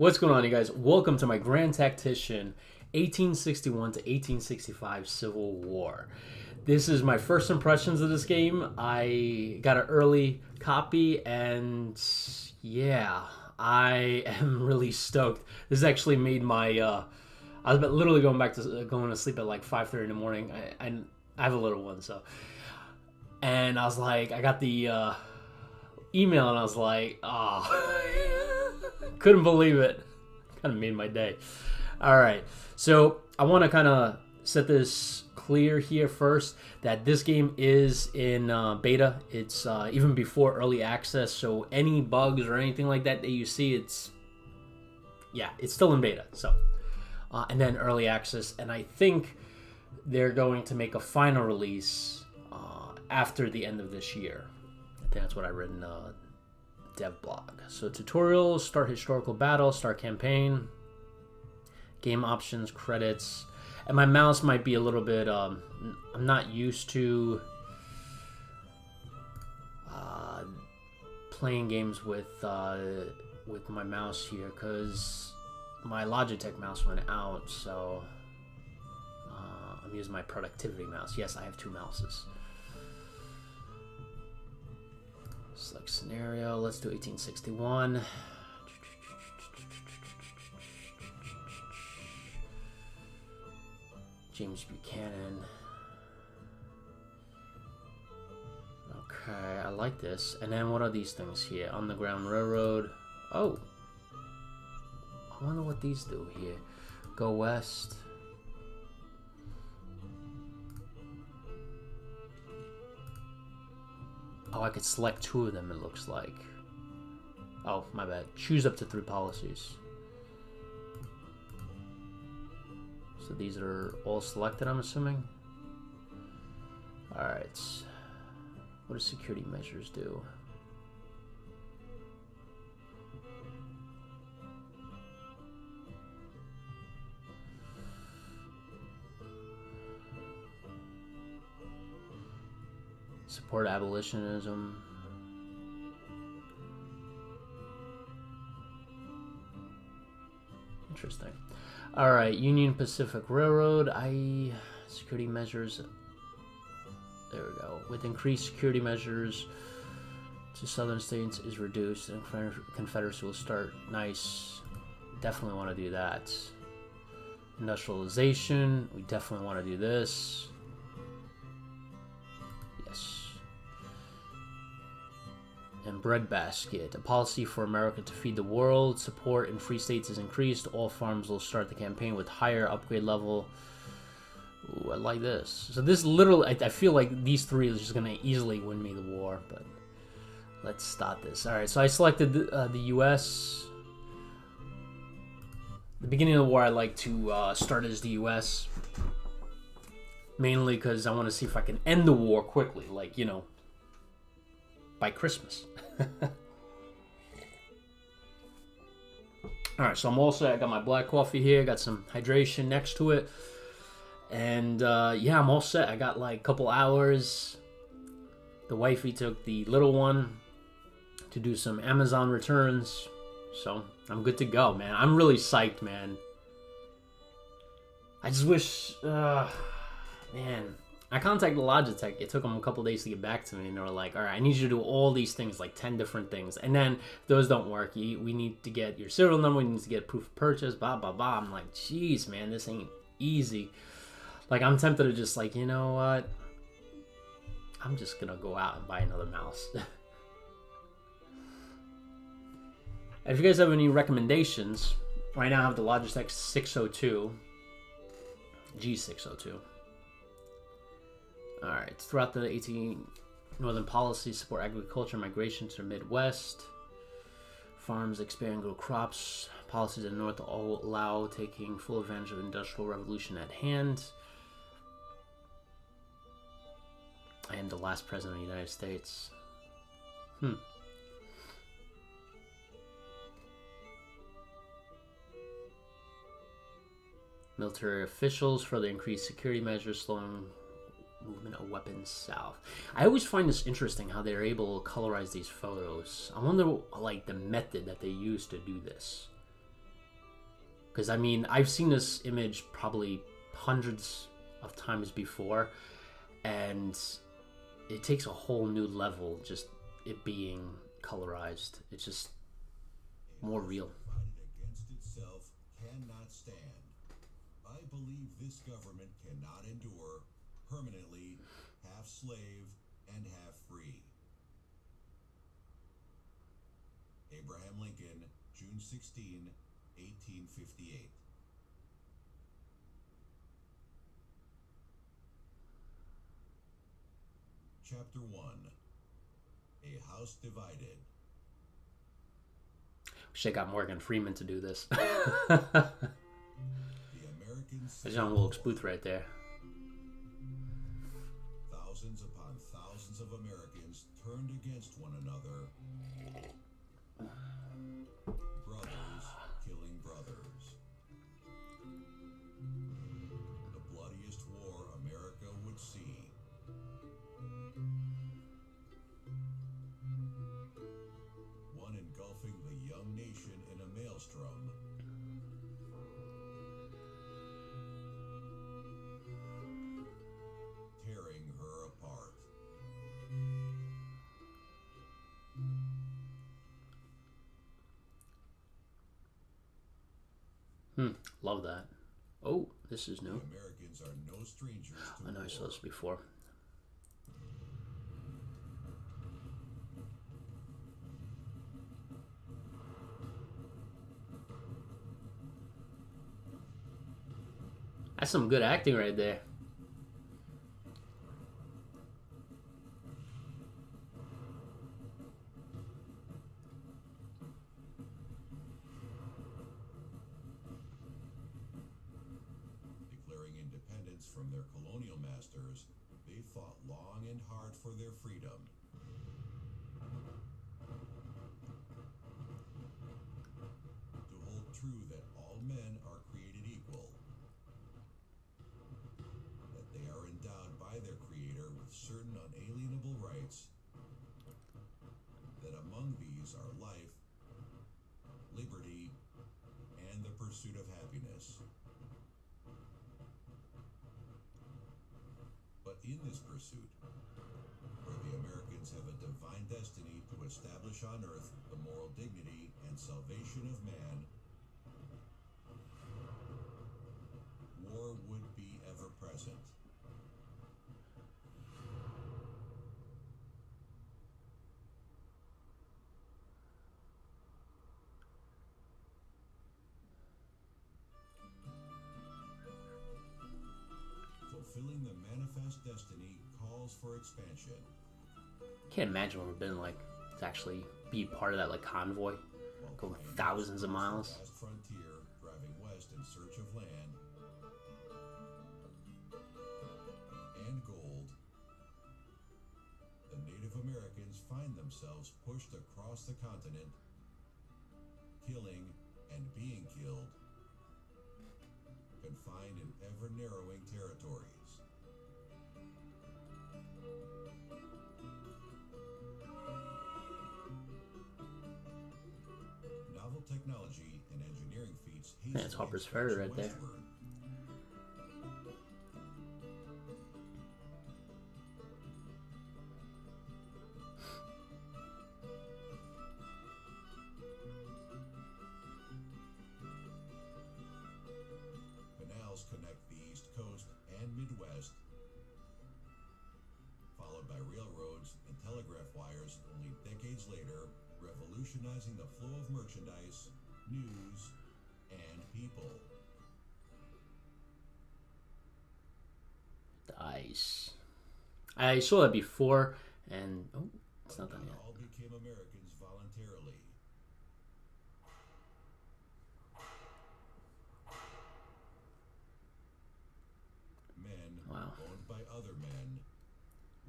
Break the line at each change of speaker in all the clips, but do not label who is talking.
What's going on, you guys? Welcome to my Grand Tactician 1861 to 1865 Civil War. This is my first impressions of this game. I got an early copy, and yeah, I am really stoked. This actually made my... I was literally going to sleep at like 5:30 in the morning. I have a little one, so... And I was like, I got the email, and I was like, couldn't believe it. Kind of made my day. All right, so I want to kind of set this clear here first that this game is in beta. It's even before early access, so any bugs or anything like that you see, it's still in beta. So and then early access, and I think they're going to make a final release after the end of this year. I think that's what I read in the dev blog. So tutorials, start historical battle, start campaign, game options, credits, and my mouse might be a little bit I'm not used to playing games with my mouse here because my Logitech mouse went out, so I'm using my productivity mouse. Yes, I have two mouses. Select scenario. Let's do 1861. James Buchanan. Okay, I like this. And then what are these things here? Underground Railroad. Oh. I wonder what these do here. Go west. Oh, I could select two of them, it looks like. Oh, my bad. Choose up to 3 policies. So these are all selected, I'm assuming? Alright. What do security measures do? Support abolitionism. Interesting. All right, Union Pacific Railroad. Security measures. There we go. With increased security measures to southern states is reduced, and Confederacy will start. Nice. Definitely want to do that. Industrialization. We definitely want to do this. And breadbasket, a policy for America to feed the world. Support in free states is increased. All farms will start the campaign with higher upgrade level. Ooh, I like this. So this literally, I feel like these 3 is just going to easily win me the war, but let's start this. All right, so I selected the U.S. The beginning of the war, I like to start as the U.S. Mainly because I want to see if I can end the war quickly, like, you know, by Christmas. Alright, so I'm all set. I got my black coffee here, got some hydration next to it, and yeah, I'm all set. I got like a couple hours. The wifey took the little one to do some Amazon returns, so I'm good to go, man. I'm really psyched, man. I just wish man, I contacted Logitech. It took them a couple days to get back to me, and they were like, all right, I need you to do all these things, like 10 different things. And then if those don't work, we need to get your serial number, we need to get proof of purchase, blah, blah, blah. I'm like, jeez, man, this ain't easy. Like, I'm tempted to just like, you know what? I'm just going to go out and buy another mouse. If you guys have any recommendations, right now I have the Logitech 602, G602. Alright, throughout the 18 Northern policies, support agriculture, migration to the Midwest. Farms expand and grow crops. Policies in the North all allow taking full advantage of the Industrial Revolution at hand. I am the last president of the United States. Military officials further increase security measures, slowing movement of weapons south. I always find this interesting how they're able to colorize these photos. I wonder, like, the method that they use to do this. Because, I mean, I've seen this image probably hundreds of times before, and it takes a whole new level just it being colorized. It's just more real.
Against itself cannot stand. I believe this government cannot endure permanently half slave and half free. Abraham Lincoln, June 16, 1858. Chapter 1. A House Divided.
Wish I got Morgan Freeman to do this.
The Americans.
There's John Wilkes Booth right there.
Thousands upon thousands of Americans turned against one another. Brothers killing brothers. The bloodiest war America would see. One engulfing the young nation in a maelstrom. Tearing her apart.
Love that. Oh, this is new.
The Americans are no strangers to
I know I saw this before. That's some good acting right there.
Declaring independence from their colonial masters, they fought long and hard for their freedom. To hold true that all men are created equal, that they are endowed by their Creator with certain unalienable rights, that among these are life, liberty, and the pursuit of happiness. But in this pursuit, where the Americans have a divine destiny to establish on earth the moral dignity and salvation of man, war would be ever present. Fulfilling the manifest destiny calls for expansion.
Can't imagine what it would have been like to actually be part of that like convoy, going thousands of miles.
Vast frontier, driving west in search of land and gold, the Native Americans find themselves pushed across the continent, killing and being killed, confined in ever-narrowing territories. Novel technology and engineering feats
That's Harper's Ferry right there.
westward. Canals connect the East Coast and Midwest, followed by railroads and telegraph wires only decades later, revolutionizing the flow of merchandise, news, and people.
The ice. I saw that before, and oh, it's not done
Not
yet.
all became Americans voluntarily. Men
Wow.
owned by other men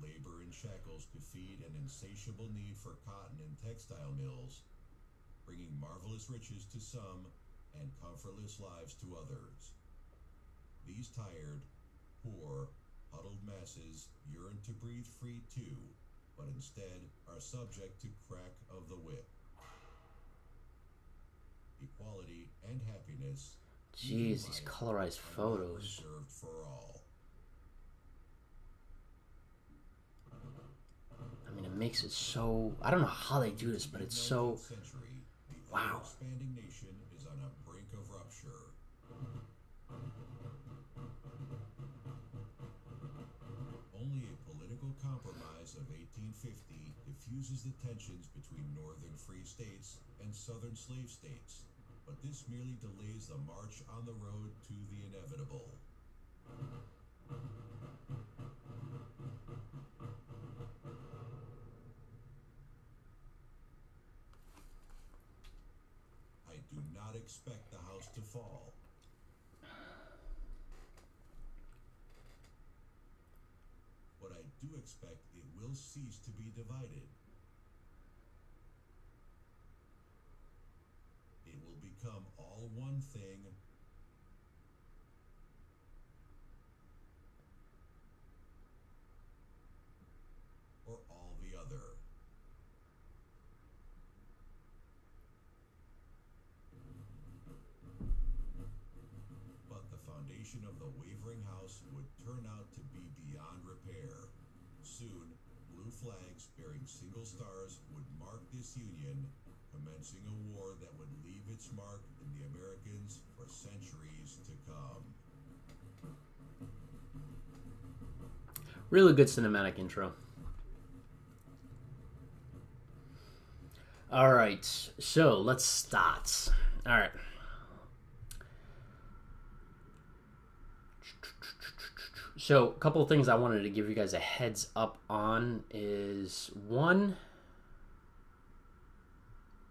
labor in shackles to feed an insatiable need for cotton and textile mills, bringing marvelous riches to some and comfortless lives to others. These tired, poor, huddled masses yearn to breathe free too, but instead are subject to crack of the whip. Equality and happiness
Jeez, these colorized photos.
Reserved for all.
I mean, it makes it so... I don't know how they do this, but it's so...
Century, the
Wow.
expanding nation is on a brink of rupture. Only a political compromise of 1850 diffuses the tensions between northern free states and southern slave states, but this merely delays the march on the road to the inevitable. I do not expect the house to fall. But I do expect it will cease to be divided. It will become all one thing, or all the other. But the foundation of the wavering house would turn out to be beyond repair. Soon, blue flags bearing single stars would mark this union, commencing a war that would leave its mark in the Americans for centuries to come.
Really good cinematic intro. All right, so let's start. All right. So a couple of things I wanted to give you guys a heads up on is one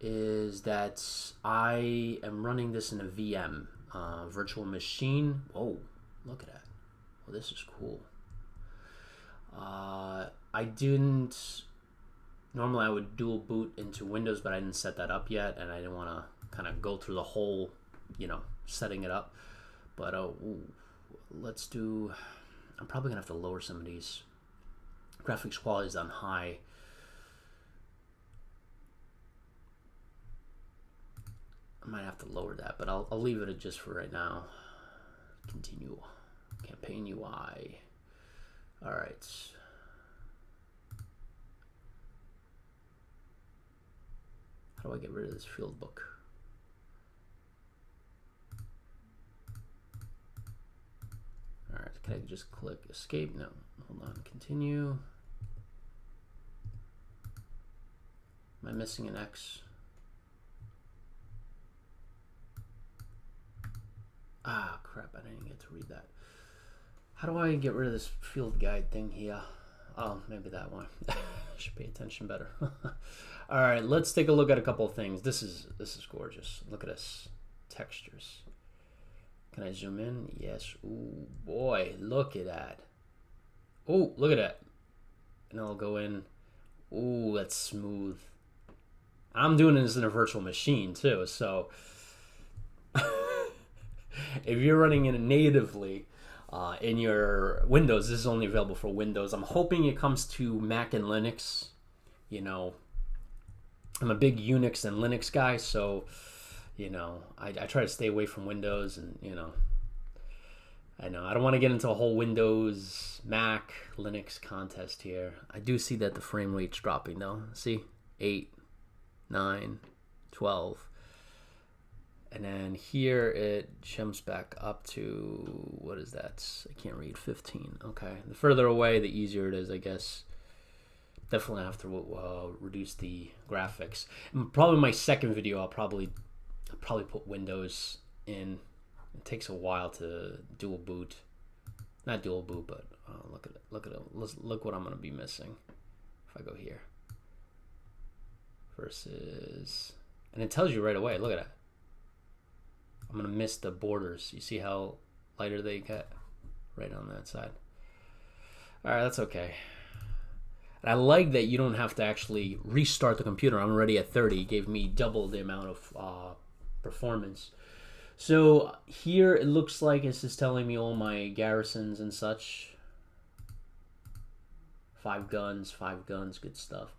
is that I am running this in a VM, virtual machine. Oh, look at that. Oh, this is cool. I didn't... Normally I would dual boot into Windows, but I didn't set that up yet, and I didn't want to kind of go through the whole, setting it up. But let's do... I'm probably going to have to lower some of these. Graphics quality is on high. I might have to lower that, but I'll leave it at just for right now. Continue. Campaign UI. All right. How do I get rid of this field book? All right, can I just click escape? No, hold on, continue. Am I missing an X? Ah, crap, I didn't get to read that. How do I get rid of this field guide thing here? Oh, maybe that one. Should pay attention better. All right, let's take a look at a couple of things. This is gorgeous. Look at this. Textures. Can I zoom in? Yes. Ooh, boy, look at that. Oh, look at that. And I'll go in. Ooh, that's smooth. I'm doing this in a virtual machine too, so if you're running it natively in your Windows, this is only available for Windows. I'm hoping it comes to Mac and Linux. I'm a big Unix and Linux guy, so I try to stay away from Windows, and I know I don't want to get into a whole Windows Mac Linux contest here. I do see that the frame rate's dropping though. See, 8, 9, 12. And then here it jumps back up to, what is that? I can't read, 15. Okay. The further away, the easier it is, I guess. Definitely have to reduce the graphics. And probably my second video, I'll probably put Windows in. It takes a while to dual boot. Not dual boot, but look at it. Look what I'm going to be missing if I go here. Versus, and it tells you right away. Look at that. I'm going to miss the borders. You see how lighter they get? Right on that side. All right, that's okay. And I like that you don't have to actually restart the computer. I'm already at 30. It gave me double the amount of performance. So here it looks like it's just telling me all my garrisons and such. 5 guns, good stuff.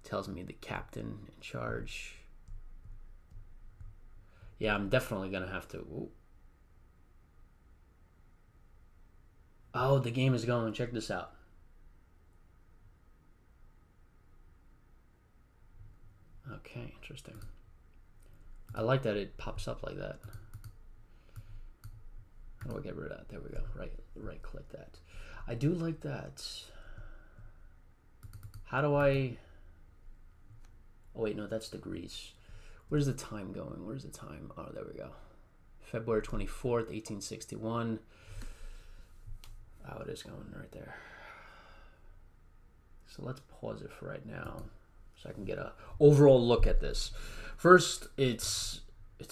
Tells me the captain in charge. Yeah, I'm definitely gonna have to. Ooh. Oh, the game is going. Check this out. Okay, interesting. I like that it pops up like that. How do I get rid of that? There we go. Right click that. I do like that. How do I... Oh wait, no, that's degrees. Where's the time going? Where's the time? Oh, there we go. February 24th, 1861. Oh, it is going right there. So let's pause it for right now so I can get a overall look at this. First, it's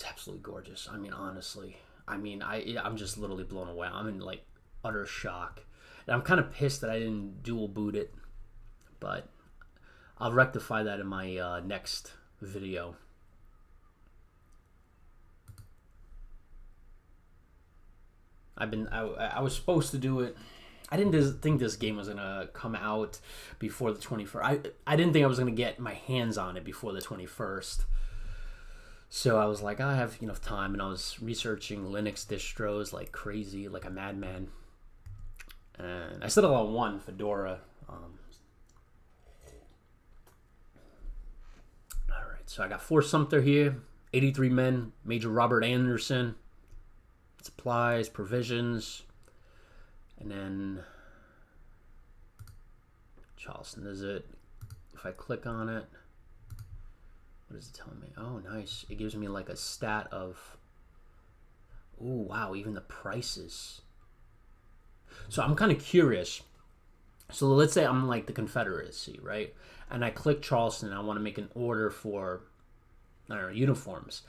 absolutely gorgeous. I mean, honestly. I mean, I'm just literally blown away. I'm in like utter shock. And I'm kind of pissed that I didn't dual boot it, but I'll rectify that in my next video. I was supposed to do it. I didn't think this game was gonna come out before the 21st. I didn't think I was gonna get my hands on it before the 21st. So I was like, I have enough time, and I was researching Linux distros like crazy, like a madman. And I settled on one, Fedora. All right, so I got Fort Sumter here, 83 men, Major Robert Anderson, supplies, provisions, and then Charleston. Is it? If I click on it, what is it telling me? Oh, nice. It gives me like a stat of, oh, wow, even the prices. So I'm kind of curious. So let's say I'm like the Confederacy, right? And I click Charleston and I want to make an order for, I don't know, uniforms.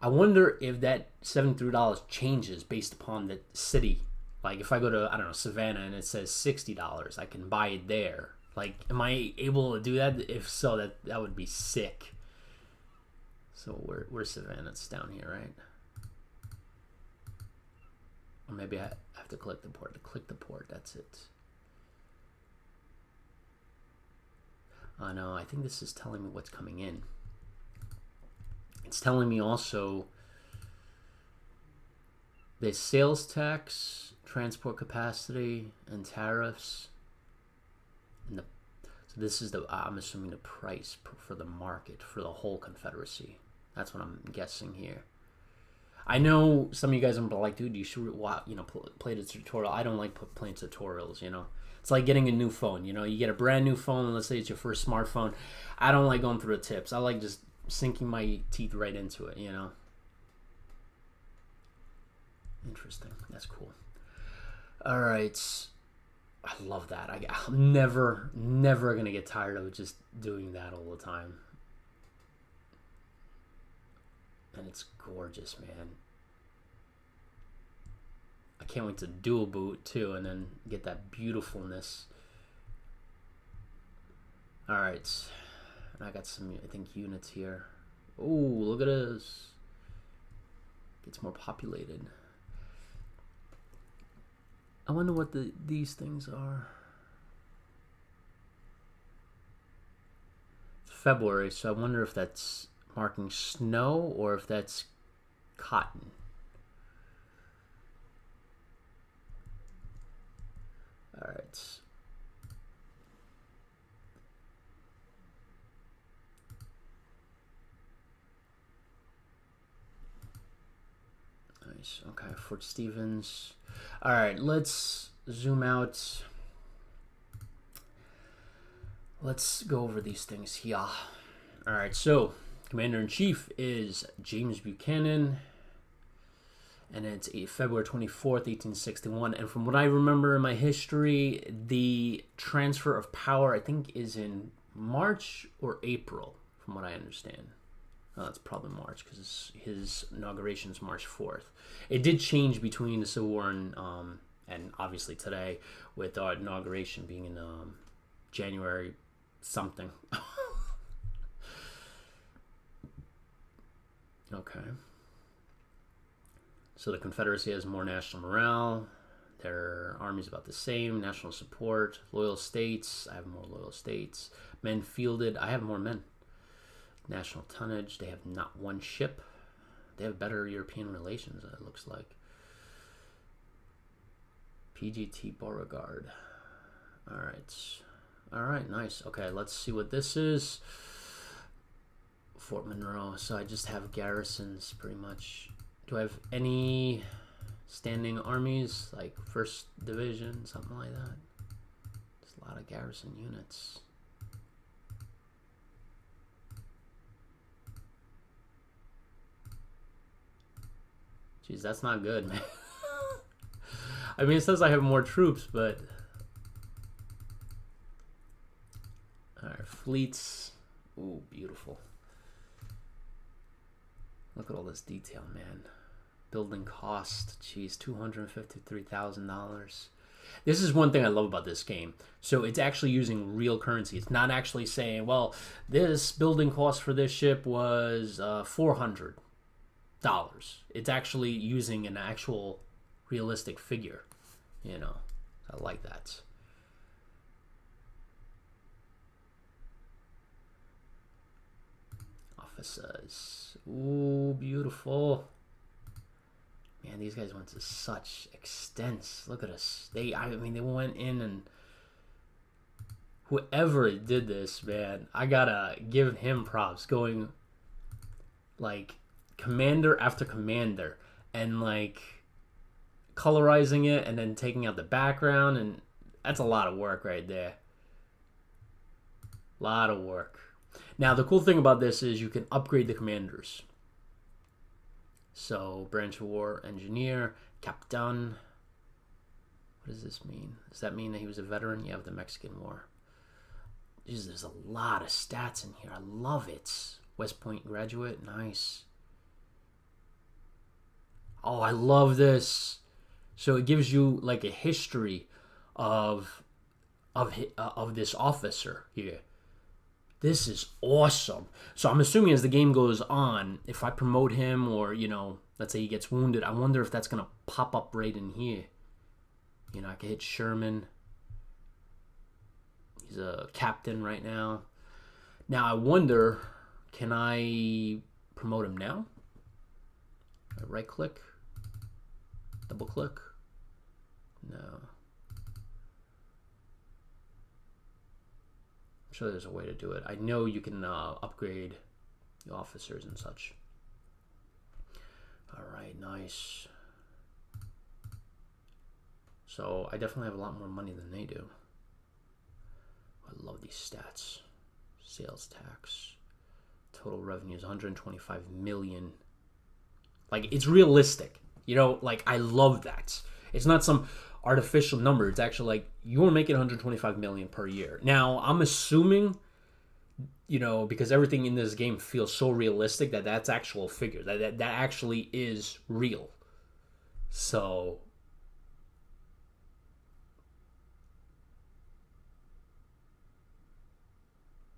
I wonder if that $73 changes based upon the city. Like if I go to, I don't know, Savannah and it says $60, I can buy it there. Like, am I able to do that? If so, that would be sick. So where's Savannah? It's down here, right? Or maybe I have to click the port. To click the port, that's it. Oh no, I think this is telling me what's coming in. It's telling me also there's sales tax, transport capacity, and tariffs. And so this is I'm assuming the price for the market for the whole Confederacy. That's what I'm guessing here. I know some of you guys are like, dude, you should play the tutorial. I don't like playing tutorials, It's like getting a new phone, You get a brand new phone, let's say it's your first smartphone. I don't like going through the tips. I like just sinking my teeth right into it, Interesting. That's cool. All right. I love that. I'm never going to get tired of just doing that all the time. And it's gorgeous, man. I can't wait to dual boot too and then get that beautifulness. All right. I got some, I think, units here. Oh, look at this. Gets more populated. I wonder what these things are. It's February, so I wonder if that's marking snow or if that's cotton. All right. Nice. Okay, Fort Stevens. All right, let's zoom out. Let's go over these things here. All right, so Commander-in-Chief is James Buchanan, and it's February 24th, 1861. And from what I remember in my history, the transfer of power, I think, is in March or April, from what I understand. It's probably March because his inauguration is March 4th. It did change between the Civil War and obviously today, with our inauguration being in January something. Okay. So the Confederacy has more national morale. Their army's about the same. National support. Loyal states. I have more loyal states. Men fielded. I have more men. National tonnage. They have not one ship. They have better European relations, it looks like. PGT Beauregard. Alright, nice. Okay, let's see what this is. Fort Monroe. So I just have garrisons, pretty much. Do I have any standing armies? Like 1st Division, something like that? There's a lot of garrison units. Jeez, that's not good, man. I mean, it says I have more troops, but... Alright, fleets. Ooh, beautiful. Look at all this detail, man. Building cost, geez, $253,000. This is one thing I love about this game. So it's actually using real currency. It's not actually saying, well, this building cost for this ship was $400. It's actually using an actual realistic figure. You know, I like that. Officers. Ooh, beautiful. Man, these guys went to such extents. Look at us. I mean, they went in, and whoever did this, man, I gotta give him props. Going like commander after commander, and like colorizing it, and then taking out the background, and that's a lot of work right there. A lot of work. Now, the cool thing about this is you can upgrade the commanders. So, branch of war, engineer, captain. What does this mean? Does that mean that he was a veteran? Yeah, of the Mexican War. Jeez, there's a lot of stats in here. I love it. West Point graduate, nice. Oh, I love this. So it gives you like a history of this officer here. This is awesome. So I'm assuming as the game goes on, if I promote him or, you know, let's say he gets wounded, I wonder if that's going to pop up right in here. You know, I can hit Sherman. He's a captain right now. Now, I wonder, can I promote him now? Right click. Double click. No. I'm sure there's a way to do it. I know you can upgrade the officers and such. All right, nice. So I definitely have a lot more money than they do. I love these stats. Sales tax. Total revenue is 125 million. Like, it's realistic. You know, like, I love that. It's not some artificial number. It's actually like, you're making 125 million per year. Now, I'm assuming, you know, because everything in this game feels so realistic that that's actual figure. That actually is real. So,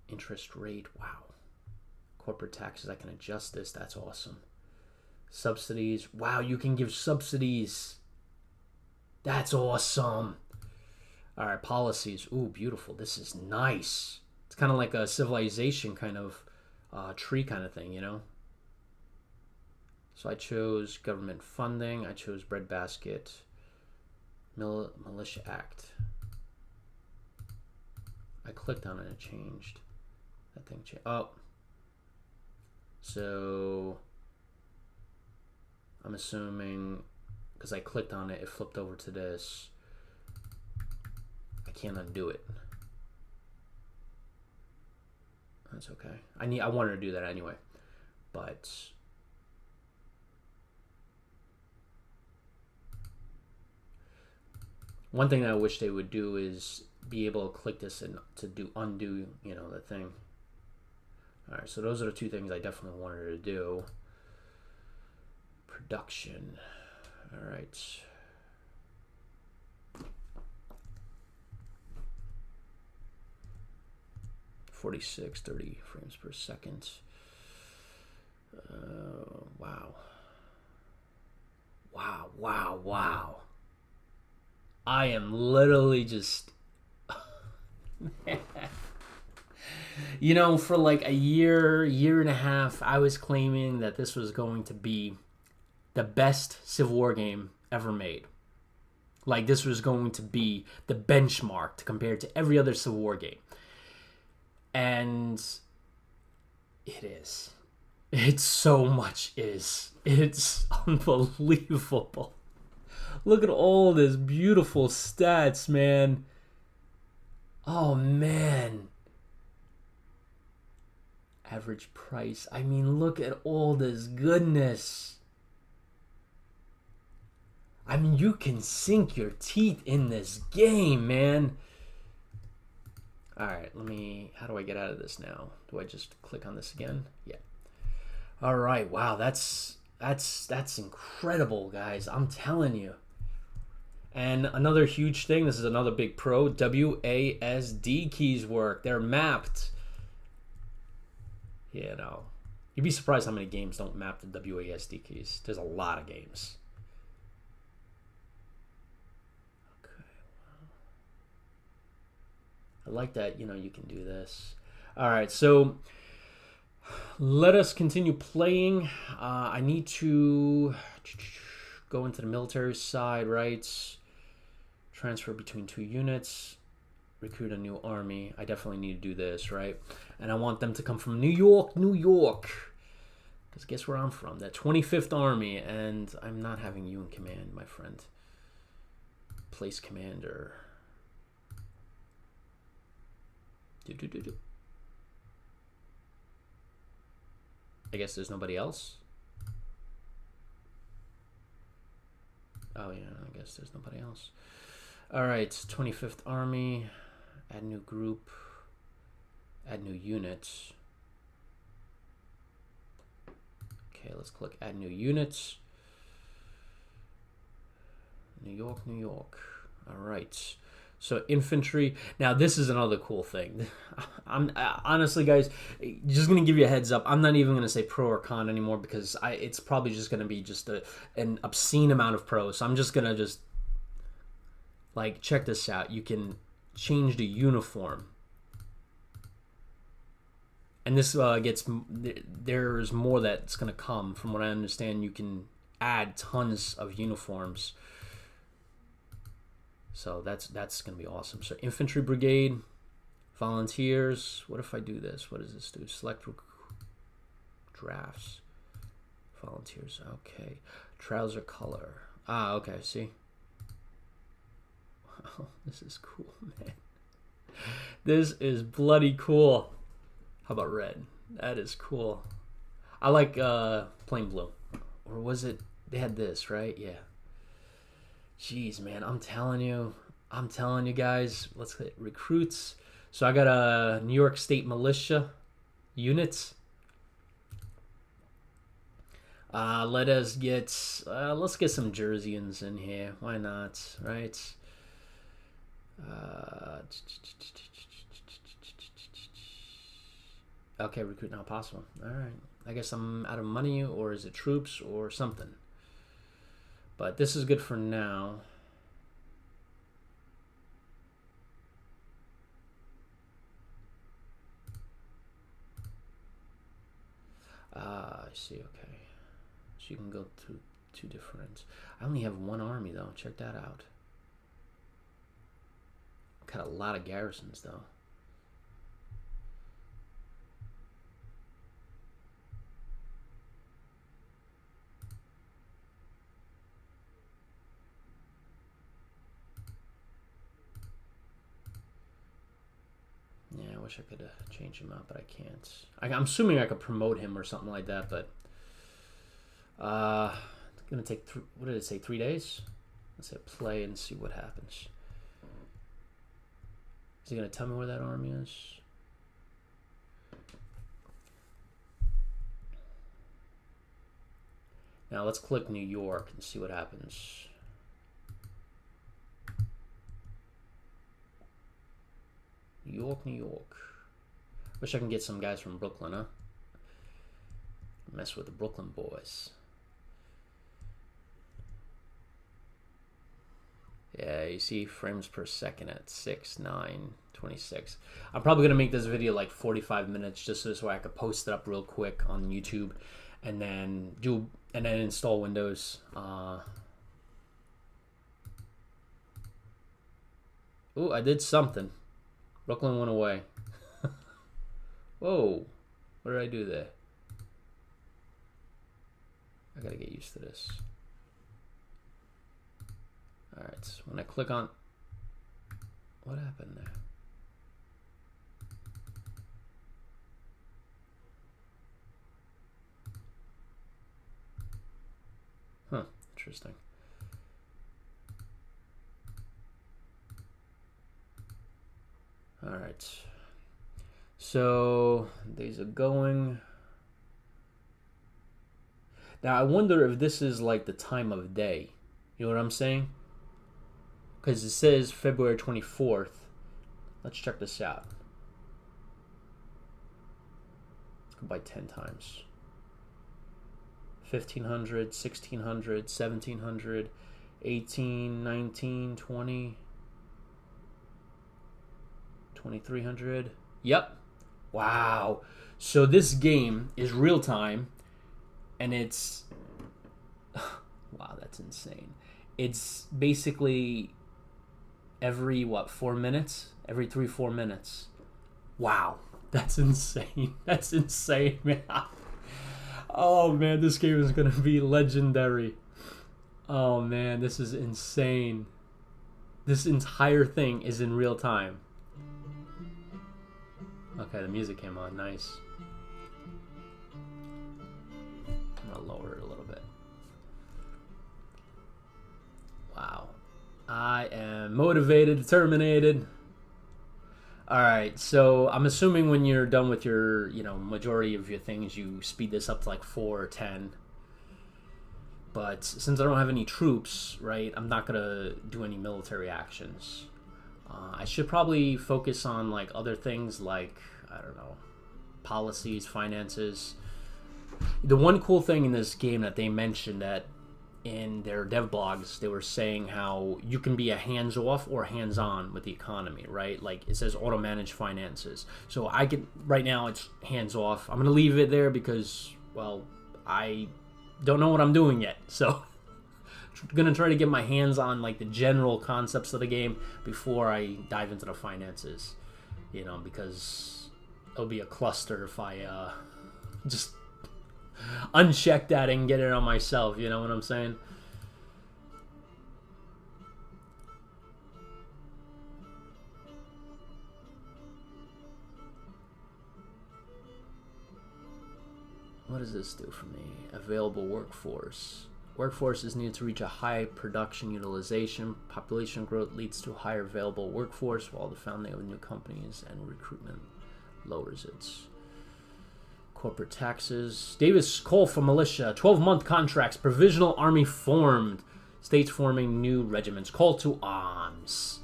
interest rate, wow. Corporate taxes, I can adjust this. That's awesome. Subsidies, wow, you can give subsidies. That's awesome. All right, policies. Ooh, beautiful. This is nice. It's kind of like a civilization kind of tree kind of thing, you know? So I chose government funding. I chose breadbasket. Militia Act. I clicked on it and it changed. That thing changed. Oh. So I'm assuming, because I clicked on it, it flipped over to this. I can't undo it. That's okay. I wanted to do that anyway, but one thing I wish they would do is be able to click this and to undo, you know, the thing. All right, so those are the two things I definitely wanted to do. Production. All right. .46, 30 frames per second. Wow. Wow, wow, wow. I am literally just... You know, for like a year and a half, I was claiming that this was going to be the best Civil War game ever made. Like, this was going to be the benchmark to compare to every other Civil War game. And it is. It so much is. It's unbelievable. Look at all this beautiful stats, man. Oh, man. Average price. I mean, look at all this goodness. I mean, you can sink your teeth in this game, man. Alright, how do I get out of this now? Do I just click on this again? Yeah. Alright, wow, that's incredible, guys. I'm telling you. And another huge thing, this is another big pro, WASD keys work. They're mapped. You know, you'd be surprised how many games don't map the WASD keys. There's a lot of games. I like that, you know, you can do this. All right, so let us continue playing. I need to go into the military side, right? Transfer between 2 units. Recruit a new army. I definitely need to do this, right? And I want them to come from New York, New York. Because guess where I'm from? The 25th Army. And I'm not having you in command, my friend. Place commander. I guess there's nobody else. Oh yeah, I guess there's nobody else. Alright, 25th Army. Add new group. Add new units. Okay, let's click add new units. New York, New York. Alright. So infantry. Now this is another cool thing. Honestly, guys, just gonna give you a heads up. I'm not even gonna say pro or con anymore because it's probably just gonna be just an obscene amount of pros. So I'm just gonna like check this out. You can change the uniform, and this there's more that's gonna come. From what I understand, you can add tons of uniforms. So that's going to be awesome. So infantry brigade, volunteers. What if I do this? What does this do? Select drafts, volunteers. Okay, trouser color. Ah, okay. See. Wow, this is cool, man. This is bloody cool. How about red? That is cool. I like plain blue. Or was it? They had this, right? Yeah. Jeez, man, I'm telling you guys, let's hit recruits. So I got a New York State militia units. Let's get some Jerseyans in here. Why not, right? Okay, recruit not possible. All right. I guess I'm out of money, or is it troops or something? But this is good for now. I see, okay. So you can go through 2 different... I only have 1 army, though. Check that out. Got a lot of garrisons, though. I wish I could change him out, but I can't. I'm assuming I could promote him or something like that, but it's gonna take what did it say? 3 days? Let's hit play and see what happens. Is he gonna tell me where that army is? Now let's click New York and see what happens. New York, New York. Wish I can get some guys from Brooklyn, huh? Mess with the Brooklyn boys. Yeah, you see frames per second at 6, 9, 26. I'm probably gonna make this video like 45 minutes just so I could post it up real quick on YouTube, and then install Windows. Ooh, I did something. Brooklyn went away. Whoa, what did I do there? I gotta get used to this. All right, so when I click on, what happened there? Huh, interesting. All right. So these are going. Now I wonder if this is like the time of day. You know what I'm saying? Because it says February 24th. Let's check this out. Let's go by 10 times. 1500, 1600, 1700, 18, 19, 20, 2300. Yep. Wow. So this game is real time, and it's wow, that's insane. It's basically every 4 minutes? Every 3-4 minutes. Wow. That's insane. That's insane, man. Oh man, this game is gonna be legendary. Oh man, this is insane. This entire thing is in real time. Okay, the music came on. Nice. I'm gonna lower it a little bit. Wow. I am motivated, determined. Alright, so I'm assuming when you're done with your, majority of your things, you speed this up to like 4 or 10. But since I don't have any troops, right, I'm not going to do any military actions. I should probably focus on like other things like, I don't know, policies, finances. The one cool thing in this game that they mentioned that in their dev blogs, they were saying how you can be a hands-off or hands-on with the economy, right? Like it says auto-manage finances. So I can, right now it's hands-off. I'm going to leave it there because, well, I don't know what I'm doing yet. So I'm going to try to get my hands on like the general concepts of the game before I dive into the finances, because it'll be a cluster if I just uncheck that and get it on myself, you know what I'm saying? What does this do for me? Available workforce. Workforce is needed to reach a high production utilization. Population growth leads to higher available workforce, while the founding of new companies and recruitment lowers its corporate taxes. Davis call for militia. 12-month contracts. Provisional army formed. States forming new regiments. Call to arms.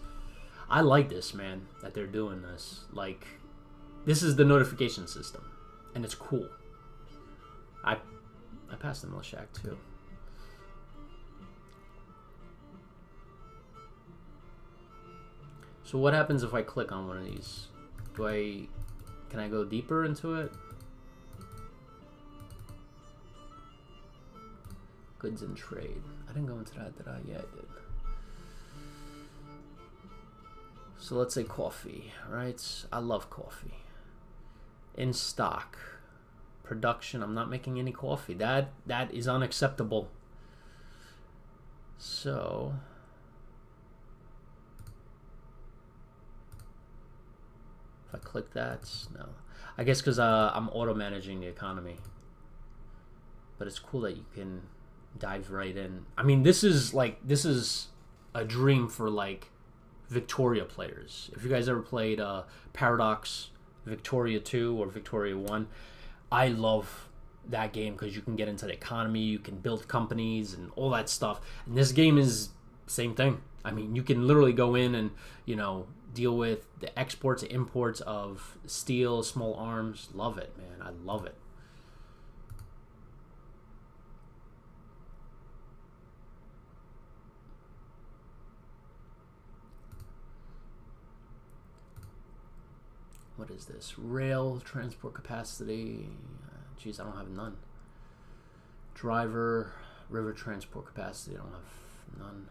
I like this, man, that they're doing this. Like, this is the notification system, and it's cool. I passed the militia act too. So what happens if I click on one of these? Can I go deeper into it? Goods and trade. I didn't go into that, did I? Yeah, I did. So let's say coffee, right? I love coffee. In stock. Production. I'm not making any coffee. That is unacceptable. So if I click that, no. I guess because I'm auto-managing the economy. But it's cool that you can dive right in. I mean, this is a dream for like Victoria players. If you guys ever played Paradox Victoria 2 or Victoria 1, I love that game because you can get into the economy, you can build companies and all that stuff. And this game is same thing. I mean, you can literally go in and, deal with the exports and imports of steel, small arms. Love it, man. I love it. What is this? Rail transport capacity. Geez, I don't have none. Driver, river transport capacity. I don't have none.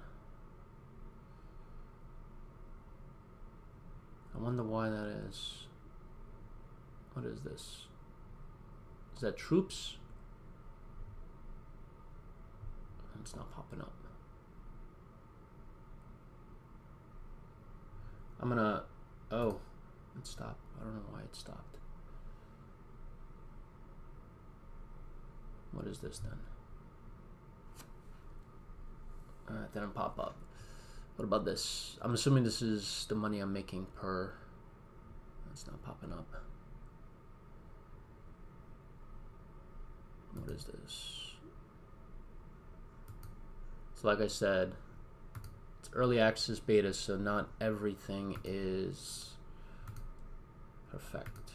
I wonder why that is. What is this? Is that troops? It's not popping up. I'm gonna... Oh, it stopped. I don't know why it stopped. What is this then? Alright, didn't pop up. What about this? I'm assuming this is the money I'm making per... It's not popping up. What is this? So like I said, it's early access beta, so not everything is perfect.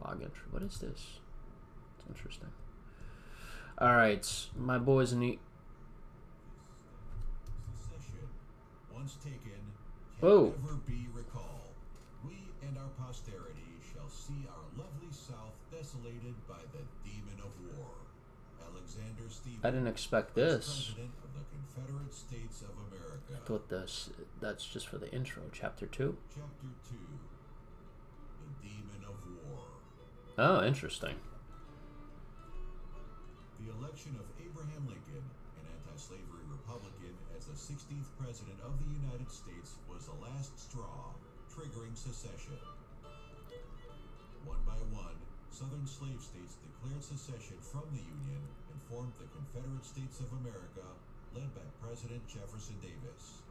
Log entry. What is this? It's interesting. Alright, my boys in the...
Secession, once taken, can
Whoa.
never be recalled. We and our posterity shall see our lovely South desolated by the demon of war. Alexander Stevens,
I didn't expect this.
President of the Confederate States of America.
I thought that's just for the intro. Chapter 2.
Chapter 2, The Demon of War.
Oh, interesting.
The election of Abraham Lincoln, an anti-slavery Republican, as the 16th President of the United States was the last straw, triggering secession. One by one, Southern slave states declared secession from the Union and formed the Confederate States of America, led by President Jefferson Davis.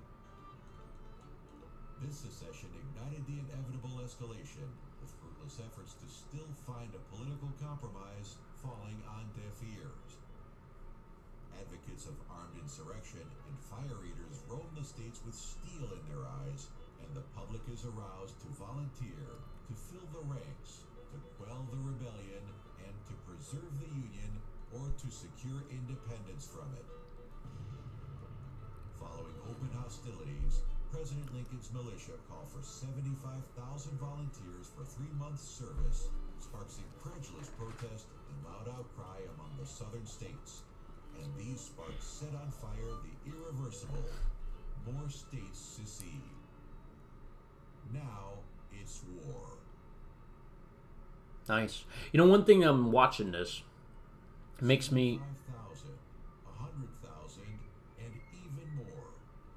This secession ignited the inevitable escalation, with fruitless efforts to still find a political compromise falling on deaf ears. Advocates of armed insurrection and fire eaters roam the states with steel in their eyes, and the public is aroused to volunteer, to fill the ranks, to quell the rebellion, and to preserve the Union or to secure independence from it. Following open hostilities, President Lincoln's militia called for 75,000 volunteers for 3 months' service, sparking incredulous protest and loud outcry among the southern states. And these sparks set on fire the irreversible. More states secede. Now it's war.
Nice. You know, one thing I'm watching this, it makes me...
5,000, 100,000, and even more.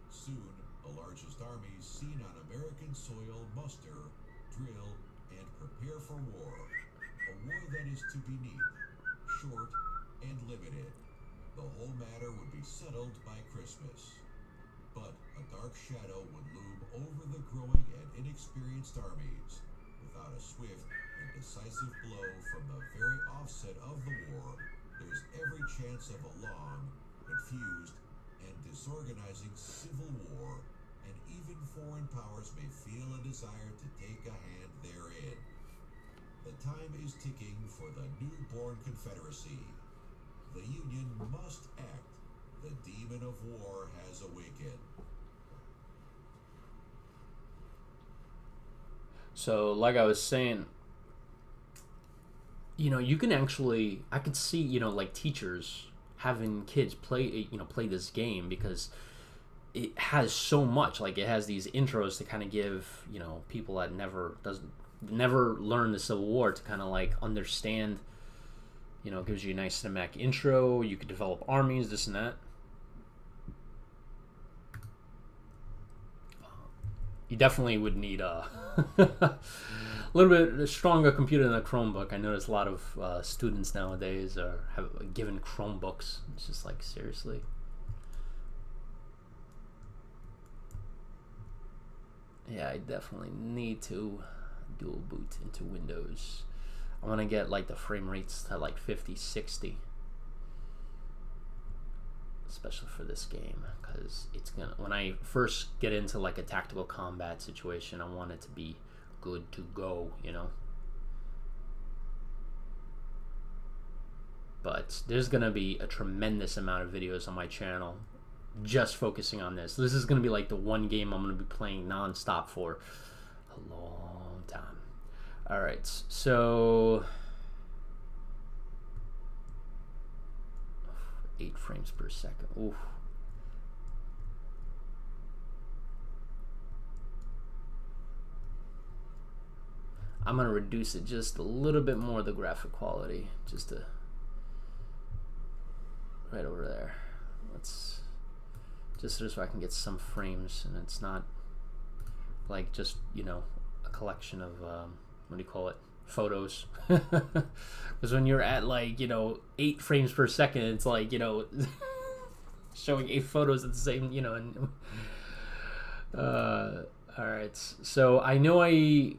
Soon, the largest armies seen on American soil muster, drill, and prepare for war. A war that is to be neat, short, and limited. The whole matter would be settled by Christmas. But a dark shadow would loom over the growing and inexperienced armies. Without a swift and decisive blow from the very offset of the war, there's every chance of a long, confused, and disorganizing civil war, and even foreign powers may feel a desire to take a hand therein. The time is ticking for the newborn Confederacy. The Union must act. The demon of war has awakened.
So, like I was saying, you know, you can actually... I could see, you know, like teachers having kids play this game because it has so much. Like, it has these intros to kind of give, you know, people that never learn the Civil War to kind of, like, understand... You know, it gives you a nice cinematic intro. You could develop armies, this and that. You definitely would need a little bit stronger computer than a Chromebook. I notice a lot of students nowadays have given Chromebooks. It's just like, seriously. Yeah, I definitely need to dual boot into Windows. I want to get like the frame rates to like 50, 60. Especially for this game, because it's gonna, when I first get into like a tactical combat situation, I want it to be good to go, you know. But there's gonna be a tremendous amount of videos on my channel just focusing on this. This is gonna be like the one game I'm gonna be playing non-stop for a long time. All right, so 8 frames per second. Oof. I'm gonna reduce it just a little bit more, the graphic quality, just to right over there. Let's just so I can get some frames and it's not like just, you know, a collection of what do you call it, photos. Because when you're at like, you know, 8 frames per second, it's like, you know, showing 8 photos at the same, you know. And all right, so I know I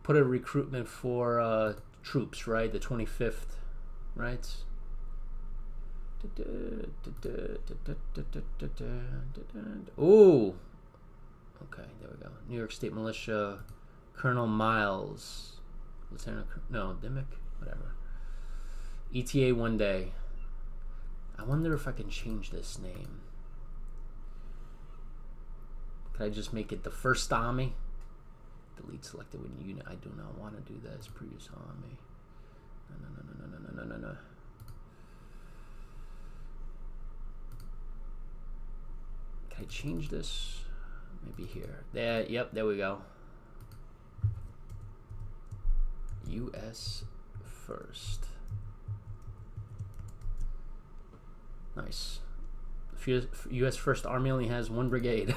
put a recruitment for troops, right? The 25th, right? Ooh. Okay, there we go. New York State Militia, Colonel Miles, Lieutenant, no, Dimick, whatever. ETA 1 day. I wonder if I can change this name. Could I just make it the 1st Army? Delete selected when unit. I do not want to do that as previous army. No. Can I change this? Maybe here. There. Yep. There we go. U.S. first. Nice. U.S. First Army only has 1 brigade.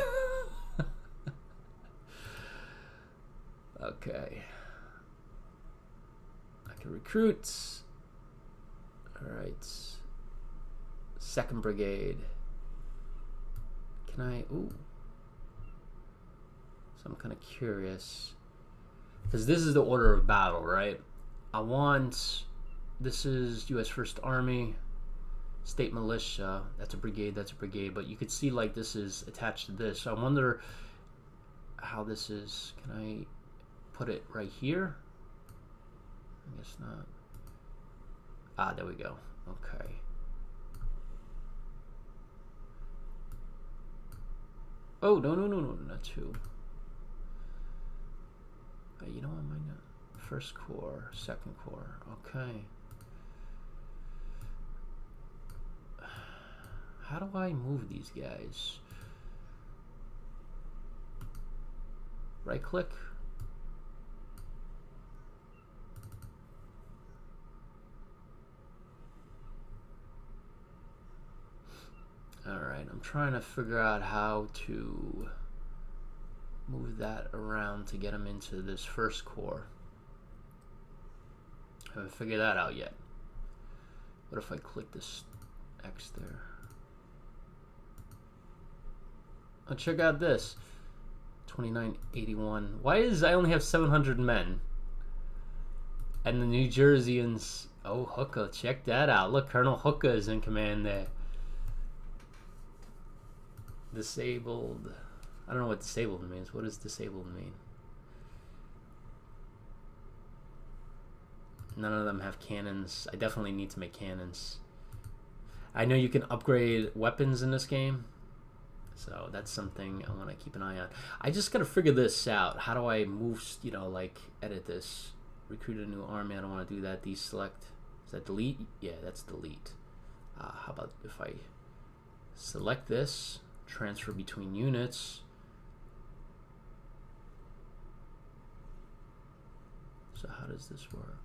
Okay. I can recruit. Alright. 2nd Brigade. Can I... Ooh. So I'm kind of curious. Because this is the order of battle, right? I want... This is U.S. First Army. State Militia. That's a brigade, that's a brigade. But you could see like this is attached to this. So I wonder how this is... Can I... put it right here? I guess not. Ah, there we go. Okay. Oh, no, not 2. You know what, I might not. 1st Corps, 2nd Corps. Okay. How do I move these guys? Right click? Alright, I'm trying to figure out how to move that around to get them into this 1st Corps. I haven't figured that out yet. What if I click this X there? Oh, check out this. 2981. Why is I only have 700 men? And the New Jerseyans... Oh, Hooker, check that out. Look, Colonel Hooker is in command there. Disabled. I don't know what disabled means. What does disabled mean? None of them have cannons. I definitely need to make cannons. I know you can upgrade weapons in this game, so that's something I want to keep an eye on. I just gotta figure this out. How do I move, you know, like edit this? Recruit a new army. I don't want to do that. Deselect. Is that delete? Yeah, that's delete. How about if I select this? Transfer between units. So how does this work?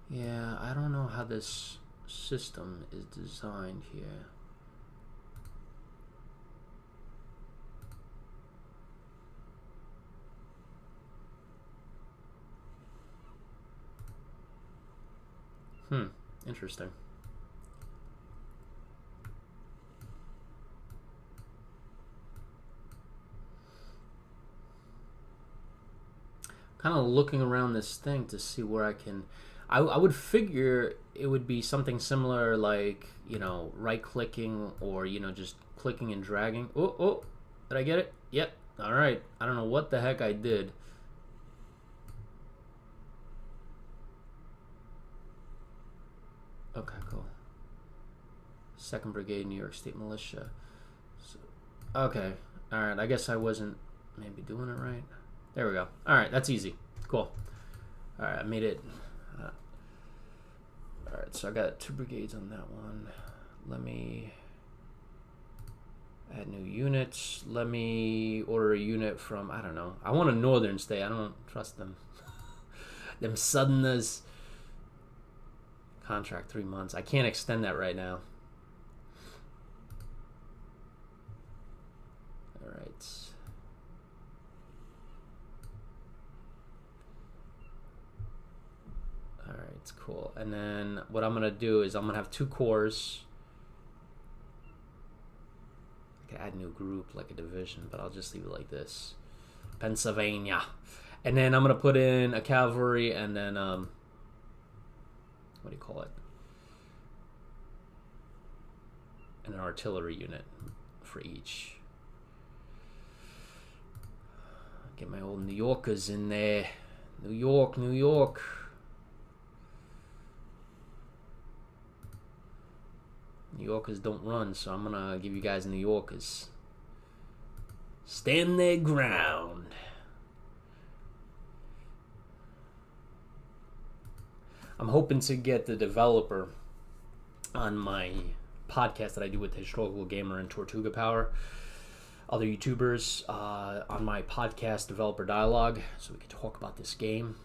Yeah, I don't know how this system is designed here. Interesting. Kind of looking around this thing to see where I can... I would figure it would be something similar like, you know, right-clicking or, you know, just clicking and dragging. Oh, did I get it? Yep. All right. I don't know what the heck I did. Okay, cool. 2nd Brigade, New York State Militia. So, okay. Alright, I guess I wasn't maybe doing it right. There we go. Alright, that's easy. Cool. Alright, I made it. Alright, so I got 2 brigades on that one. Let me add new units. Let me order a unit from, I don't know. I want a northern state. I don't trust them. Them southerners. Contract 3 months. I can't extend that right now. Alright. Alright, cool. And then what I'm going to do is I'm going to have 2 cores. I could add a new group like a division, but I'll just leave it like this. Pennsylvania. And then I'm going to put in a cavalry and then, what do you call it? And an artillery unit for each. Get my old New Yorkers in there. New York, New York. New Yorkers don't run, so I'm gonna give you guys New Yorkers. Stand their ground. I'm hoping to get the developer on my podcast that I do with Historical Gamer and Tortuga Power, other YouTubers, on my podcast Developer Dialogue, so we can talk about this game.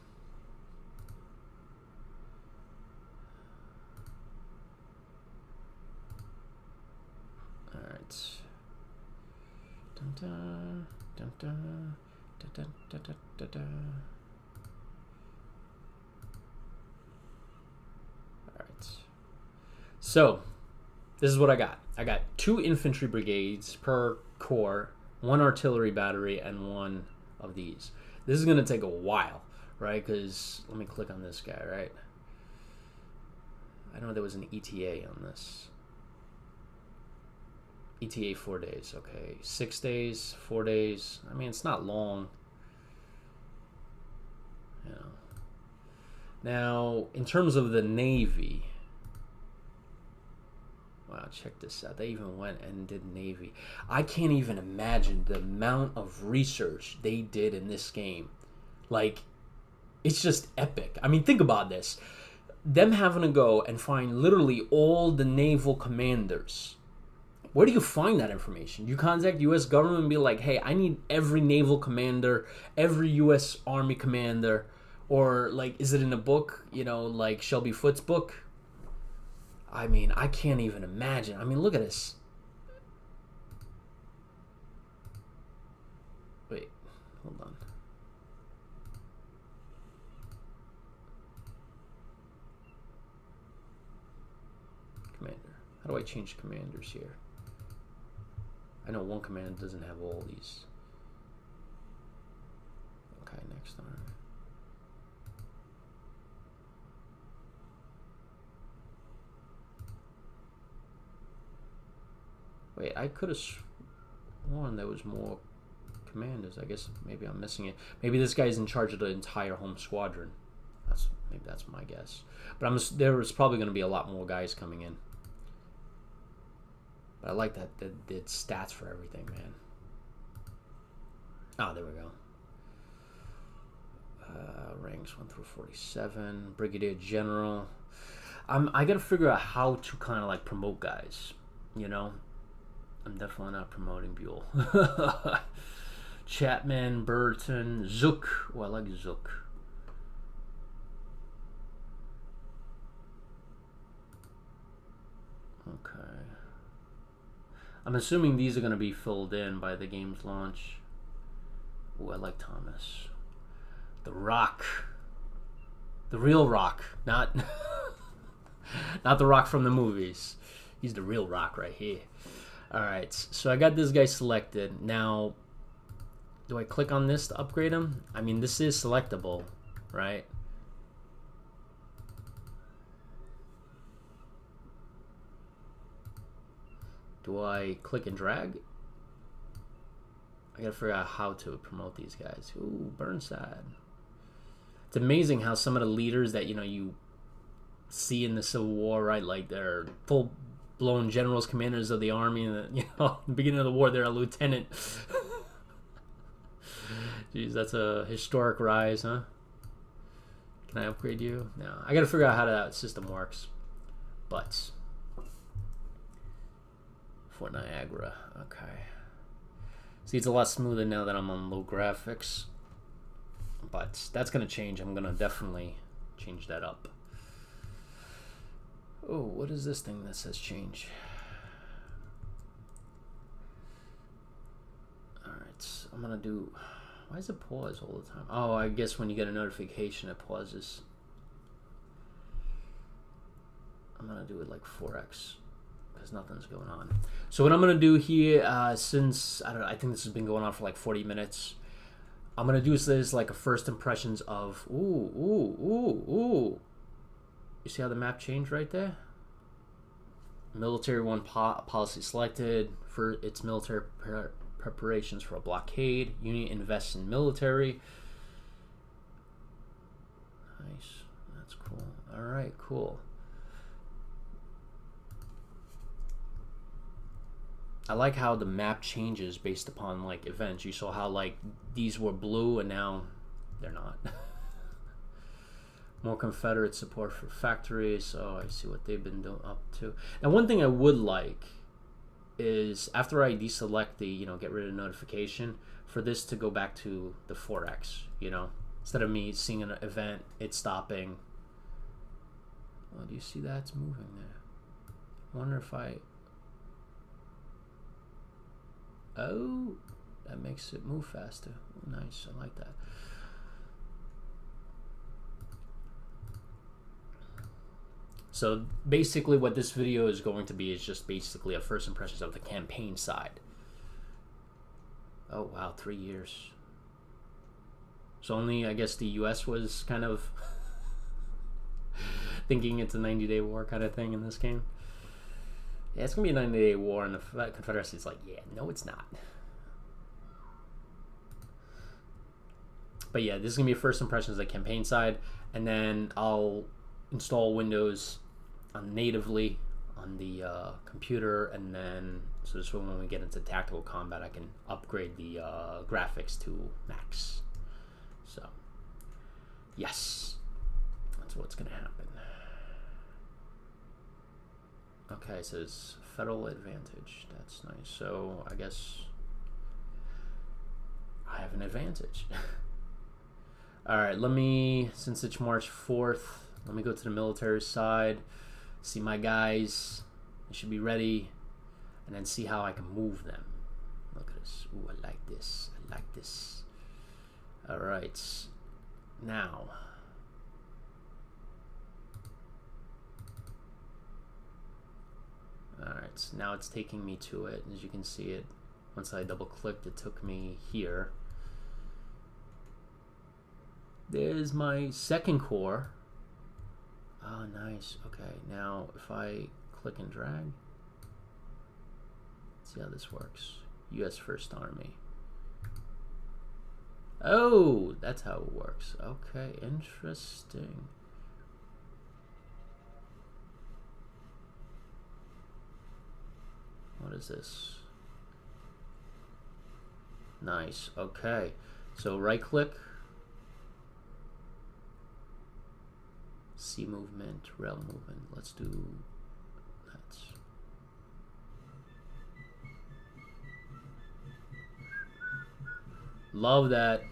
Alright. Dun dun dun dun dun dun dun dun dun dun. Alright. So, this is what I got. I got 2 infantry brigades per corps, 1 artillery battery, and 1 of these. This is going to take a while, right? Because, let me click on this guy, right? I know there was an ETA on this. ETA 4 days, okay. 6 days, 4 days. I mean, it's not long. You know. Now, in terms of the Navy, wow, check this out. They even went and did Navy. I can't even imagine the amount of research they did in this game. Like, it's just epic. I mean, think about this. Them having to go and find literally all the naval commanders. Where do you find that information? You contact U.S. government and be like, hey, I need every naval commander, every U.S. Army commander, or, like, is it in a book? You know, like Shelby Foote's book? I mean, I can't even imagine. I mean, look at this. Wait, hold on. Commander. How do I change commanders here? I know one command doesn't have all these. Okay, next army. Wait, I could have sworn there was more commanders. I guess maybe I'm missing it. Maybe this guy's in charge of the entire home squadron. Maybe that's my guess. But there was probably going to be a lot more guys coming in. But I like that they did stats for everything, man. Oh, there we go. Ranks 1 through 47. Brigadier General. I got to figure out how to kind of like promote guys, you know? I'm definitely not promoting Buell. Chapman, Burton, Zook. Oh, I like Zook. Okay. I'm assuming these are going to be filled in by the game's launch. Oh, I like Thomas. The Rock. The real Rock. Not, not the Rock from the movies. He's the real Rock right here. Alright, so I got this guy selected. Now, do I click on this to upgrade him? I mean, this is selectable, right? Do I click and drag? I gotta figure out how to promote these guys. Ooh, Burnside. It's amazing how some of the leaders that, you know, you see in the Civil War, right? Like they're full blown generals, commanders of the army, and you know, in the beginning of the war, they're a lieutenant. Jeez, that's a historic rise, huh? Can I upgrade you? No, I got to figure out how that system works. But Fort Niagara, okay. See, it's a lot smoother now that I'm on low graphics. But that's going to change. I'm going to definitely change that up. Oh, what is this thing that says change? Alright, I'm going to do... Why does it pause all the time? Oh, I guess when you get a notification, it pauses. I'm going to do it like 4x. Because nothing's going on. So what I'm going to do here, since... I think this has been going on for like 40 minutes... I'm going to do this like a first impressions of... Ooh. You see how the map changed right there? Military one policy selected. For its military preparations for a blockade. Union invests in military. Nice. That's cool. Alright, cool. I like how the map changes based upon like events. You saw how like these were blue and now they're not. More Confederate support for factories. Oh, I see what they've been doing up to. Now, one thing I would like is after I deselect the, you know, get rid of notification, for this to go back to the 4x, you know, instead of me seeing an event, it's stopping. Oh, do you see that? It's moving there. I wonder if I... Oh, that makes it move faster. Nice, I like that. So basically what this video is going to be is just basically a first impressions of the campaign side. Oh wow, 3 years. So only, I guess, the US was kind of thinking it's a 90-day war kind of thing in this game. Yeah, it's going to be a 90-day war, and the Confederacy's like, yeah, no, it's not. But yeah, this is going to be first impressions of the campaign side, and then I'll install Windows natively on the computer, and then, so this way when we get into tactical combat, I can upgrade the graphics to max. So, yes, that's what's going to happen. Okay, it says federal advantage. That's nice. So I guess I have an advantage. Alright, let me, since it's March 4th, let me go to the military side, see my guys. They should be ready, and then see how I can move them. Look at this. Ooh, I like this. I like this. Alright, now. Alright, so now it's taking me to it. As you can see it, once I double clicked, it took me here. There's my second corps. Oh, nice. Okay, now if I click and drag, let's see how this works. U.S. First Army. Oh, that's how it works. Okay, interesting. What is this? Nice. Okay. So right click. Sea movement, rail movement. Let's do that. Love that.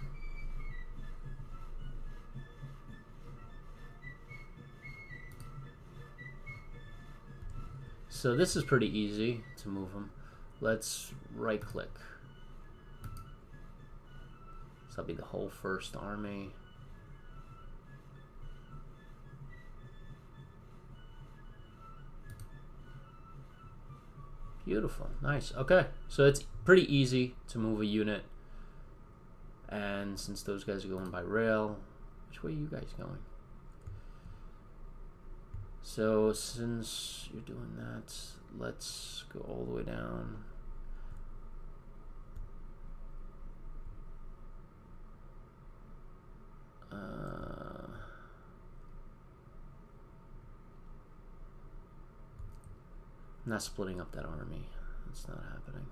So this is pretty easy to move them. Let's right click. So that'll be the whole First Army. Beautiful, nice. Okay, so it's pretty easy to move a unit. And since those guys are going by rail, which way are you guys going? So since you're doing that, let's go all the way down. I'm not splitting up that army. It's not happening.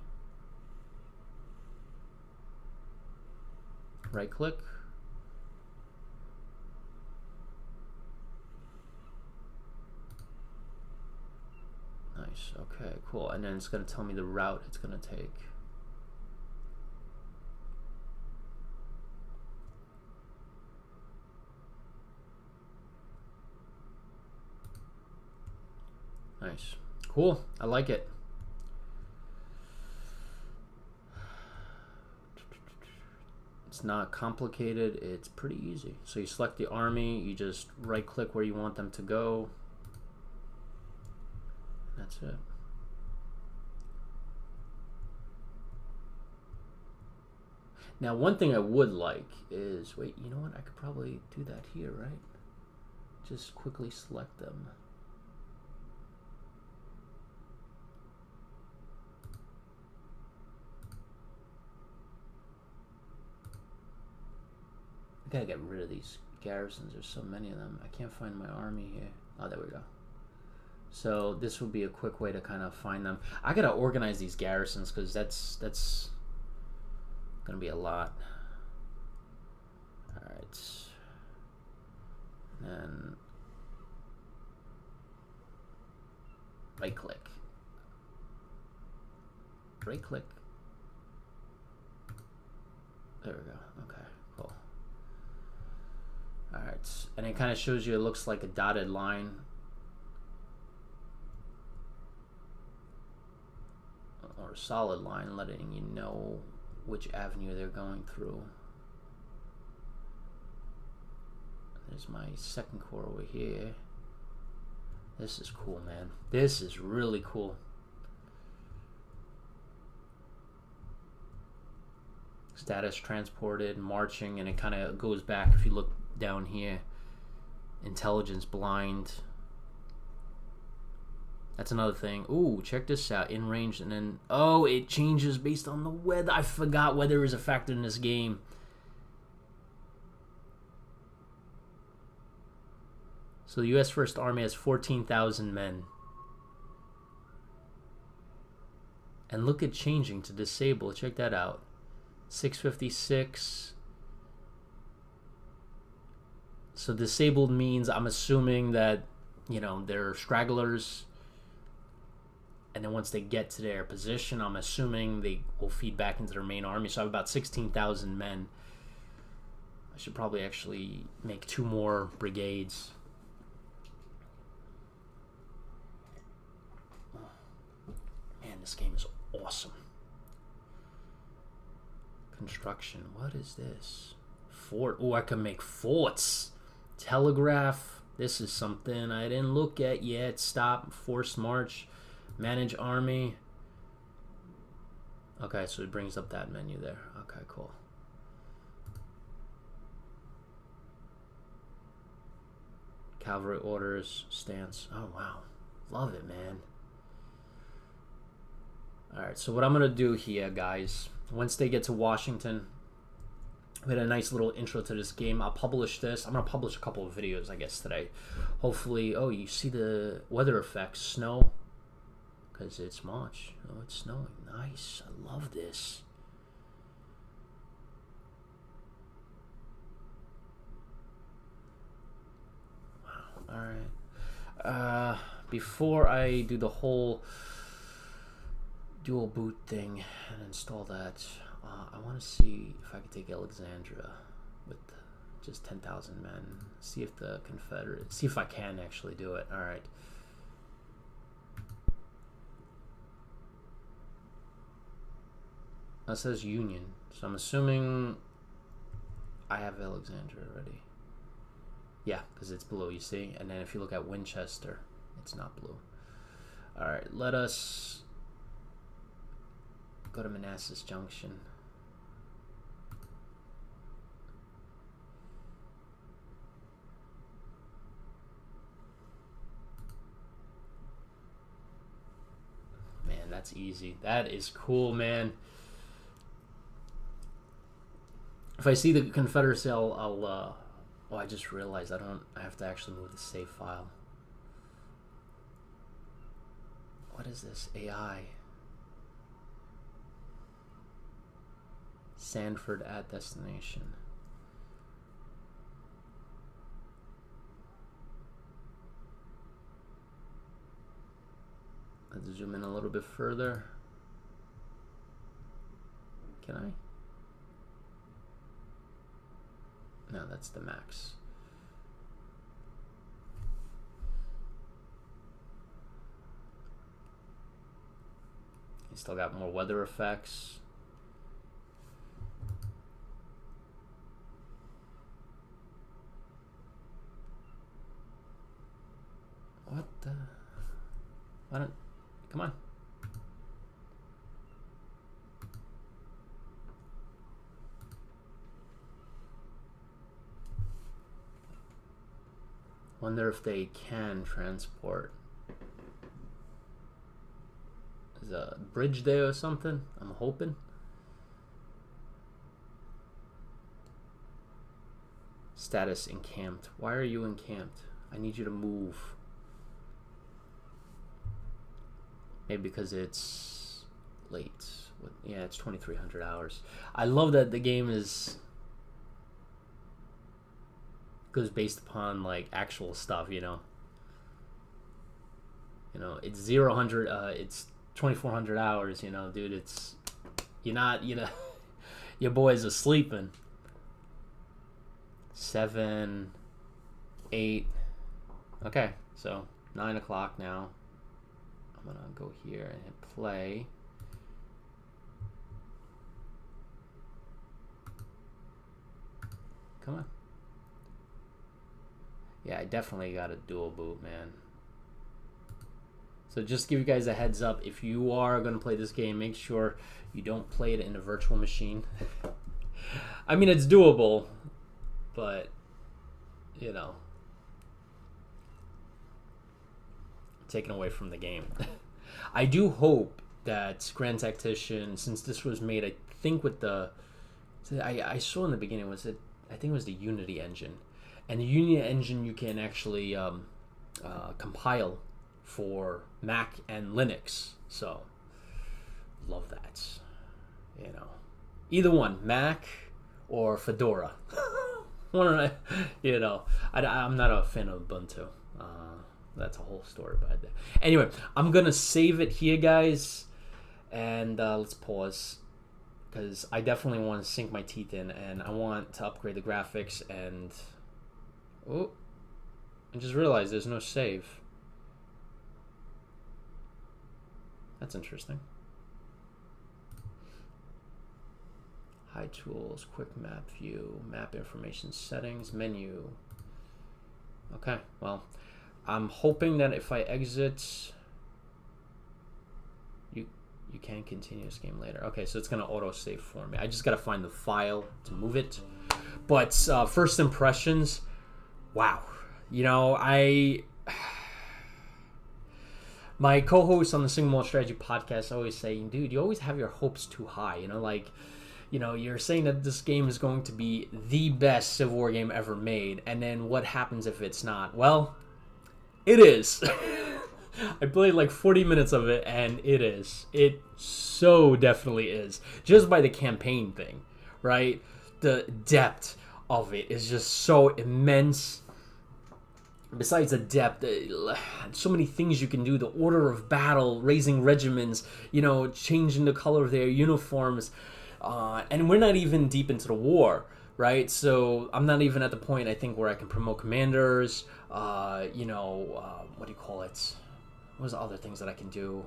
Right click. Nice. Okay, cool. And then it's going to tell me the route it's going to take. Nice. Cool. I like it. It's not complicated. It's pretty easy. So you select the army. You just right click where you want them to go. That's it. Now, one thing I would like is, wait, you know what? I could probably do that here, right? Just quickly select them. I gotta get rid of these garrisons. There's so many of them. I can't find my army here. Oh, there we go. So this would be a quick way to kind of find them. I gotta organize these garrisons because that's gonna be a lot. All right, and then right click, right click. There we go. Okay, cool. All right, and it kind of shows you. It looks like a dotted line. Or a solid line, letting you know which avenue they're going through. There's my second corps over here. This is cool, man. This is really cool. Status transported, marching, and it kind of goes back if you look down here. Intelligence blind. That's another thing. Ooh, check this out. In range, and then... Oh, it changes based on the weather. I forgot weather is a factor in this game. So the U.S. First Army has 14,000 men. And look at changing to disable. Check that out. 656. So disabled means, I'm assuming that, you know, they're stragglers. And then once they get to their position, I'm assuming they will feed back into their main army. So I have about 16,000 men. I should probably actually make 2 more brigades. Man, this game is awesome. Construction. What is this? Fort. Oh, I can make forts. Telegraph. This is something I didn't look at yet. Stop. Forced march. Manage army. Okay, so it brings up that menu there. Okay, cool. Cavalry orders, stance. Oh, wow. Love it, man. Alright, so what I'm going to do here, guys, once they get to Washington, we had a nice little intro to this game. I'll publish this. I'm going to publish a couple of videos, I guess, today. Hopefully, oh, you see the weather effects, snow. Because it's March. Oh, it's snowing. Nice. I love this. Wow. Alright. Before I do the whole dual boot thing and install that, I want to see if I can take Alexandria with just 10,000 men. See if the Confederates... See if I can actually do it. Alright. That says Union, so I'm assuming I have Alexandria already. Yeah, because it's blue, you see? And then if you look at Winchester, it's not blue. Alright, let us go to Manassas Junction. Man, that's easy. That is cool, man. If I see the Confederacy, I'll oh, I just realized I have to actually move the save file. What is this? AI. Sanford at destination. Let's zoom in a little bit further. Can I? No, that's the max. You still got more weather effects. What the? Why don't? Come on. Wonder if they can transport. Is a bridge there or something? I'm hoping. Status encamped. Why are you encamped? I need you to move. Maybe because it's late. Yeah, it's 2,300 hours. I love that the game goes based upon like actual stuff, you know. You know, it's 0-100. It's 2,400 hours. You know, dude. It's you're not. You know, your boys are sleeping. 7, 8. Okay, so 9 o'clock now. I'm gonna go here and hit play. Come on. Yeah, I definitely got a dual boot, man. So just give you guys a heads up. If you are gonna play this game, make sure you don't play it in a virtual machine. I mean, it's doable, but you know, taken away from the game. I do hope that Grand Tactician, since this was made, I think with the, I saw in the beginning, was it? I think it was the Unity engine, and the Unity engine you can actually compile for Mac and Linux. So love that. You know, either one, Mac or Fedora. You know, I'm not a fan of Ubuntu. That's a whole story by that. Anyway, I'm gonna save it here, guys, and let's pause because I definitely want to sink my teeth in, and I want to upgrade the graphics. And oh, I just realized there's no save. That's interesting. High tools, quick map view, map information settings, menu. Okay, well, I'm hoping that if I exit, you can continue this game later. Okay, so it's gonna auto save for me. I just gotta find the file to move it. But first impressions, wow. You know, my co-hosts on the Single Malt Strategy podcast always say, dude, you always have your hopes too high. You know, like, you know, you're saying that this game is going to be the best Civil War game ever made, and then what happens if it's not? Well, it is. I played like 40 minutes of it, and it is. It so definitely is. Just by the campaign thing, right? The depth of it is just so immense. Besides the depth, so many things you can do. The order of battle, raising regiments, you know, changing the color of their uniforms. And we're not even deep into the war, right? So I'm not even at the point, I think, where I can promote commanders, you know, what do you call it? What was the other things that I can do?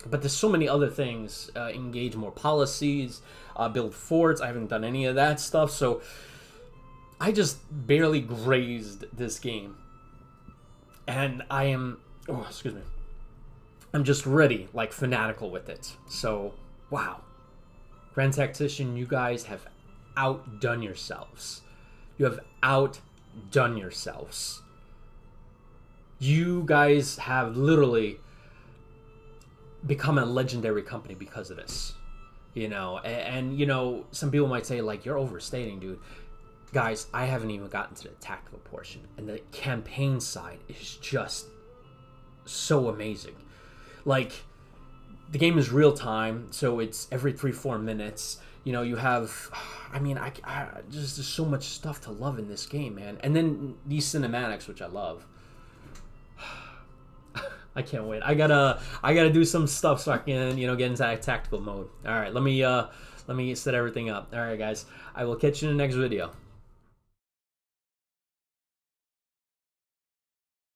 But there's so many other things. Engage more policies, build forts. I haven't done any of that stuff. So I just barely grazed this game. And I am, oh, excuse me. I'm just ready, like fanatical with it. So, wow. Grand Tactician, you guys have outdone yourselves. You have outdone yourselves. You guys have literally become a legendary company because of this. You know, and you know, some people might say, like, you're overstating, dude. Guys, I haven't even gotten to the tactical portion. And the campaign side is just so amazing. like the game is real time, so it's every 3-4 minutes. You know, you have, I mean, I just there's so much stuff to love in this game, man. And then these cinematics, which I love. I can't wait. I gotta do some stuff so I can, you know, get into that tactical mode. All right, let me set everything up. All right, guys, I will catch you in the next video.